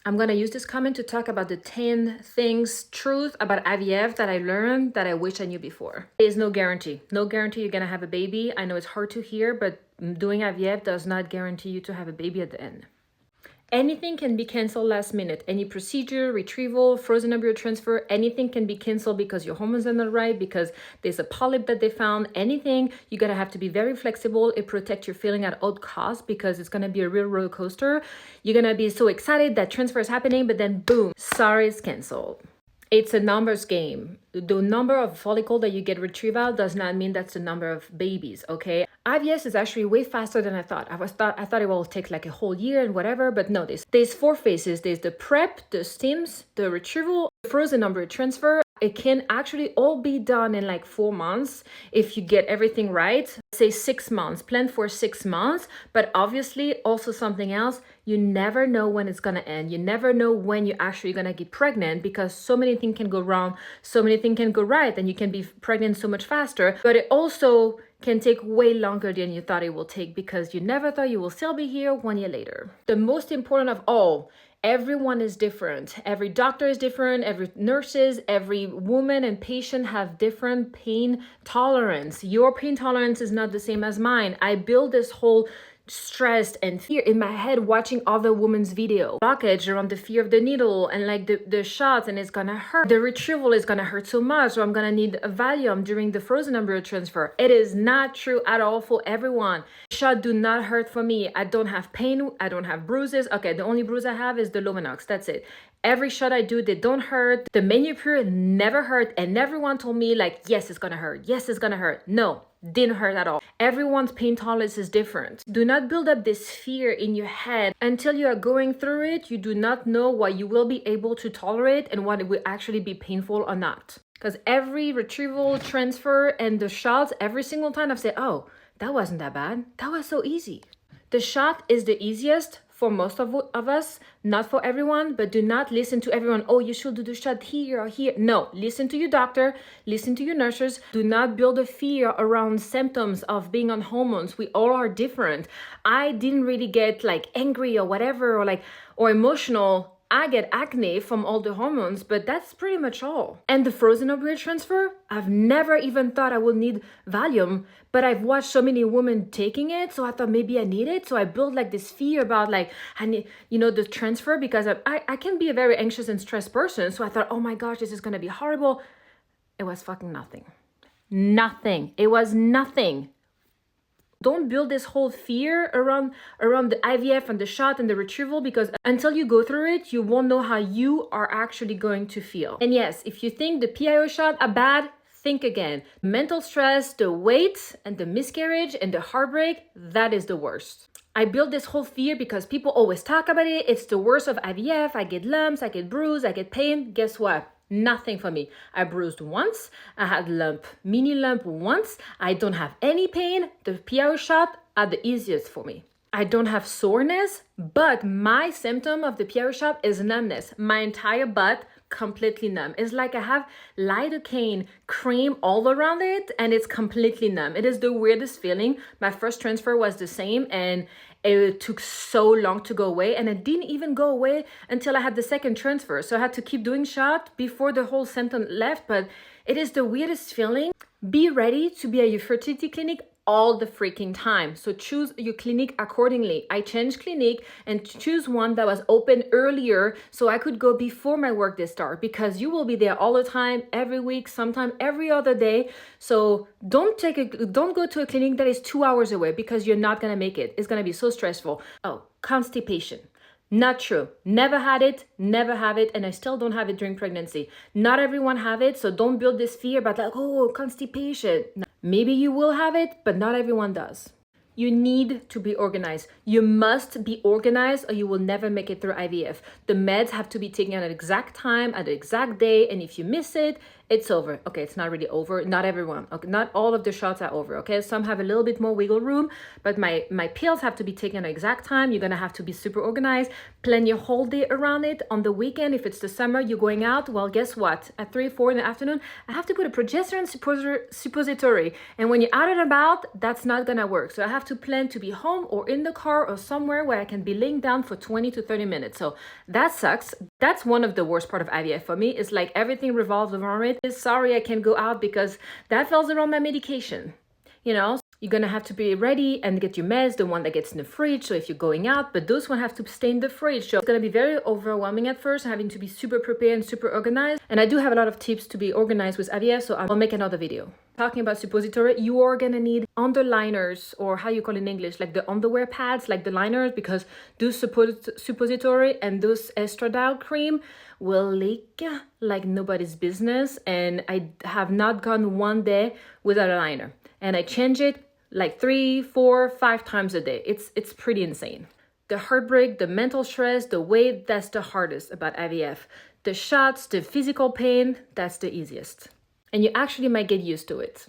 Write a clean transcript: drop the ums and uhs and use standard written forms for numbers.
I'm going to use this comment to talk about the 10 things, truth about IVF that I learned that I wish I knew before. There's no guarantee. No guarantee you're going to have a baby. I know it's hard to hear, but doing IVF does not guarantee you to have a baby at the end. Anything can be canceled last minute. Any procedure, retrieval, frozen embryo transfer, anything can be canceled because your hormones are not right, because there's a polyp that they found. Anything, you're gonna have to be very flexible and protect your feeling at all costs, because it's gonna be a real roller coaster. You're gonna be so excited that transfer is happening, but then boom, sorry, it's canceled. It's a numbers game. The number of follicle that you get retrieved out does not mean that's the number of babies, okay? IVF is actually way faster than I thought. I thought it will take like a whole year and whatever, but no, there's 4 phases. There's the prep, the steams, the retrieval, the frozen embryo transfer. It can actually all be done in like 4 months if you get everything right. Say 6 months, plan for 6 months, but obviously also something else, you never know when it's gonna end. You never know when you're actually gonna get pregnant, because so many things can go wrong, so many things can go right, and you can be pregnant so much faster, but it also can take way longer than you thought it will take, because you never thought you will still be here 1 year later. The most important of all, everyone is different. Every doctor is different, every nurses, every woman and patient have different pain tolerance. Your pain tolerance is not the same as mine. I build this whole stressed and fear in my head watching other women's video. Blockage around the fear of the needle and like the shots, and it's gonna hurt. The retrieval is gonna hurt so much, so I'm gonna need a Valium during the frozen embryo transfer. It is not true at all for everyone. Shot do not hurt for me. I don't have pain, I don't have bruises. Okay, the only bruise I have is the Lovenox, that's it. Every shot I do, they don't hurt. The Menopur never hurt, and everyone told me like, yes, it's gonna hurt. Yes, it's gonna hurt. No, didn't hurt at all. Everyone's pain tolerance is different. Do not build up this fear in your head. Until you are going through it, you do not know what you will be able to tolerate and what it will actually be painful or not. Because every retrieval, transfer, and the shots, every single time I've said, oh, that wasn't that bad. That was so easy. The shot is the easiest for most of us, not for everyone, but do not listen to everyone. Oh, you should do the shot here or here. No, listen to your doctor, listen to your nurses. Do not build a fear around symptoms of being on hormones. We all are different. I didn't really get like angry or whatever, or emotional. I get acne from all the hormones, but that's pretty much all. And the frozen embryo transfer, I've never even thought I would need Valium, but I've watched so many women taking it, so I thought maybe I need it. So I built like this fear about like, I need, the transfer, because I can be a very anxious and stressed person. So I thought, oh my gosh, this is gonna be horrible. It was fucking nothing. Nothing. It was nothing. Don't build this whole fear around the IVF and the shot and the retrieval, because until you go through it, you won't know how you are actually going to feel. And yes, if you think the PIO shot are bad, think again. Mental stress, the weight and the miscarriage and the heartbreak, that is the worst. I built this whole fear because people always talk about it. It's the worst of IVF. I get lumps, I get bruised, I get pain. Guess what? Nothing for me. I bruised once. I had mini lump once. I don't have any pain. The PIO shot are the easiest for me. I don't have soreness, but my symptom of the PIO shot is numbness. My entire butt completely numb. It's like I have lidocaine cream all around it, and it's completely numb. It is the weirdest feeling. My first transfer was the same, and it took so long to go away, and it didn't even go away until I had the second transfer. So I had to keep doing shot before the whole symptom left, but it is the weirdest feeling. Be ready to be at your fertility clinic all the freaking time. So choose your clinic accordingly. I changed clinic and choose one that was open earlier so I could go before my work day start, because you will be there all the time, every week, sometime every other day. So don't go to a clinic that is 2 hours away, because you're not gonna make it. It's gonna be so stressful. Oh, constipation. Not true. Never had it, never have it, and I still don't have it during pregnancy. Not everyone have it, so don't build this fear about like, oh, constipation. No. Maybe you will have it, but not everyone does. You need to be organized. You must be organized or you will never make it through IVF. The meds have to be taken at an exact time, at the exact day, and if you miss it, It's over. Okay, it's not really over. Not everyone. Okay, not all of the shots are over. Okay, some have a little bit more wiggle room, but my pills have to be taken at exact time. You're gonna have to be super organized. Plan your whole day around it. On the weekend, if it's the summer, you're going out. Well, guess what? At 3, 4 in the afternoon, I have to put a progesterone suppository. And when you're out and about, that's not gonna work. So I have to plan to be home or in the car or somewhere where I can be laying down for 20 to 30 minutes. So that sucks. That's one of the worst part of IVF for me. Is like everything revolves around it. Sorry, I can't go out because that falls around my medication. You know, you're gonna have to be ready and get your meds, the one that gets in the fridge. So if you're going out, but those one have to stay in the fridge. So it's gonna be very overwhelming at first, having to be super prepared and super organized. And I do have a lot of tips to be organized with IVF, so I'll make another video. Talking about suppository, you are gonna need underliners, or how you call it in English, like the underwear pads, like the liners, because those suppository and those estradiol cream will leak like nobody's business. And I have not gone one day without a liner. And I change it like 3, 4, 5 times a day. It's pretty insane. The heartbreak, the mental stress, the weight, that's the hardest about IVF. The shots, the physical pain, that's the easiest. And you actually might get used to it.